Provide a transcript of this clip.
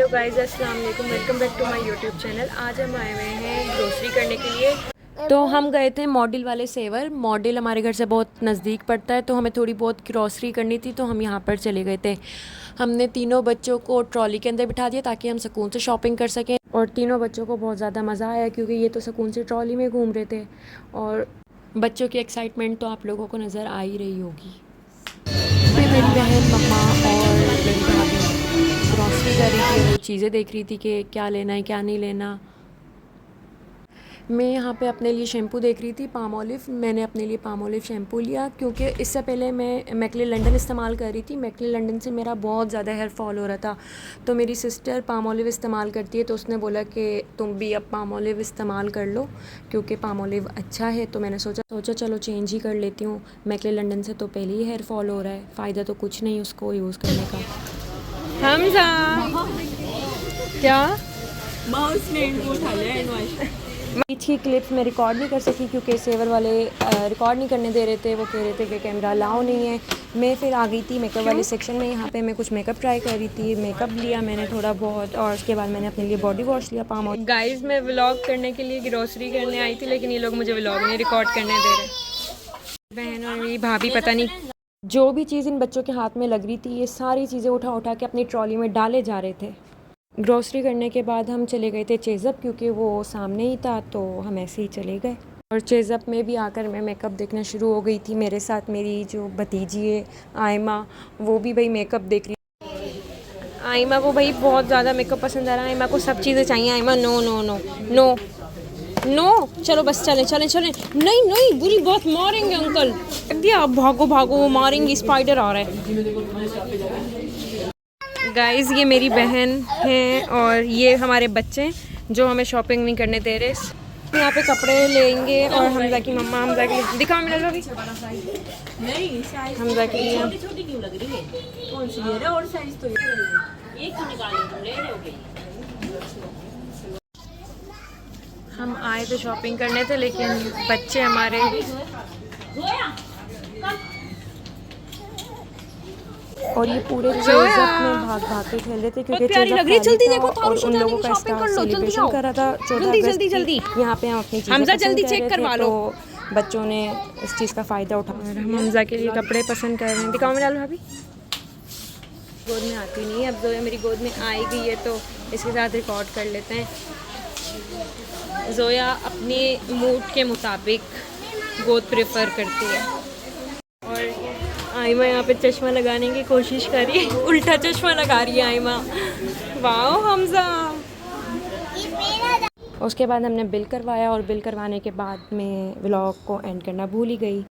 Hello guys, अस्सलाम वालेकुम, welcome back to my YouTube channel. आज हम आए हुए हैं ग्रोसरी करने के लिए। तो हम गए थे मॉडल वाले सेवर। मॉडल हमारे घर से बहुत नज़दीक पड़ता है, तो हमें थोड़ी बहुत ग्रोसरी करनी थी, तो हम यहाँ पर चले गए थे। हमने तीनों बच्चों को ट्रॉली के अंदर बिठा दिया ताकि हम सुकून से शॉपिंग कर सकें, और तीनों बच्चों को बहुत ज़्यादा मज़ा आया क्योंकि ये तो सुकून से ट्रॉली में घूम रहे थे। और बच्चों की एक्साइटमेंट तो आप लोगों को नज़र आ ही रही होगी। फिर मेरी बहन, मम्मा और मेरी भाभी ग्रॉसरी कर रही थी, वो चीज़ें देख रही थी कि क्या लेना है क्या नहीं लेना। मैं यहाँ पे अपने लिए शैम्पू देख रही थी, पाम ऑलिव। मैंने अपने लिए पाम ऑलिव शैम्पू लिया क्योंकि इससे पहले मैं मैकले लंडन इस्तेमाल कर रही थी। मैकले लंडन से मेरा बहुत ज़्यादा हेयर फॉल हो रहा था, तो मेरी सिस्टर पाम ऑलिव इस्तेमाल करती है, तो उसने बोला कि तुम भी अब पाम ऑलिव इस्तेमाल कर लो क्योंकि पाम ऑलिव अच्छा है। तो मैंने सोचा चलो चेंज ही कर लेती हूँ। मैकले लंडन से तो पहले ही हेयर फॉल हो रहा है, फ़ायदा तो कुछ नहीं उसको यूज़ करने का। हमजा क्या माउस ने इनको उठा लिया। बीच की क्लिप्स मैं रिकॉर्ड नहीं कर सकी क्योंकि सेवर वाले रिकॉर्ड नहीं करने दे रहे थे। वो कह रहे थे कि कैमरा अलाउ नहीं है। मैं फिर आ गई थी मेकअप वाले सेक्शन में। यहाँ पे मैं कुछ मेकअप ट्राई कर रही थी। मेकअप लिया मैंने थोड़ा बहुत, और उसके बाद मैंने अपने लिए बॉडी वॉश लिया पाम ऑयल। गाइस, मैं व्लॉग करने के लिए ग्रोसरी करने आई थी, लेकिन ये लोग मुझे व्लॉग नहीं रिकॉर्ड करने दे रहे। बहन और मेरी भाभी पता नहीं जो भी चीज़ इन बच्चों के हाथ में लग रही थी, ये सारी चीज़ें उठा उठा के अपनी ट्रॉली में डाले जा रहे थे। ग्रोसरी करने के बाद हम चले गए थे चेज़अप क्योंकि वो सामने ही था, तो हम ऐसे ही चले गए। और चेज़अप में भी आकर मैं मेकअप देखना शुरू हो गई थी। मेरे साथ मेरी जो भतीजी है आयमा, वो भी भाई मेकअप देख रही। आयमा को भाई बहुत ज़्यादा मेकअप पसंद आ रहा है। आयमा को सब चीज़ें चाहिए। आयमा no no no no no, चलो बस चलें चलें चलें। नहीं नहीं, बुरी बहुत मारेंगे अंकल। दिया, भागो भागो, वो मारेंगे, स्पाइडर आ रहा है। गाइज़, ये मेरी बहन है और ये हमारे बच्चे जो हमें शॉपिंग नहीं करने दे रहे। यहाँ पे कपड़े लेंगे और हमजा की मम्मा, हमजा की दिखाओ मिला लो अभी। हमजा की छोटी क्यों लग रही है? कौन सी है? और साइज तो ये क्यों निकाल ले रहे हो? हम आए थे शॉपिंग करने थे, लेकिन बच्चे हमारे और ये पूरे चेज़अप में भाग भाग के खेल रहे थे क्योंकि चेज़अप खाली था और उन लोगों का स्टार सेलिब्रेशन कर रहा था 14 अगस्त की। यहाँ पे हम अपनी चीज़ें जल्दी चेक करवा लो। तो बच्चों ने इस चीज़ का फ़ायदा उठाया और हम हमजा के लिए कपड़े पसंद कर रहे हैं। दिखाओ मिला लो भाभी। गोद में आती नहीं है, अब जोया मेरी गोद में आई गई है तो इसके साथ रिकॉर्ड कर लेते हैं। जोया अपने मूड के मुताबिक गोद प्रेफर करती है। और आयमा यहाँ पे चश्मा लगाने की कोशिश कर रही है, उल्टा चश्मा लगा रही है आयमा। वाओ हमजा। उसके बाद हमने बिल करवाया और बिल करवाने के बाद मैं व्लॉग को एंड करना भूल ही गई।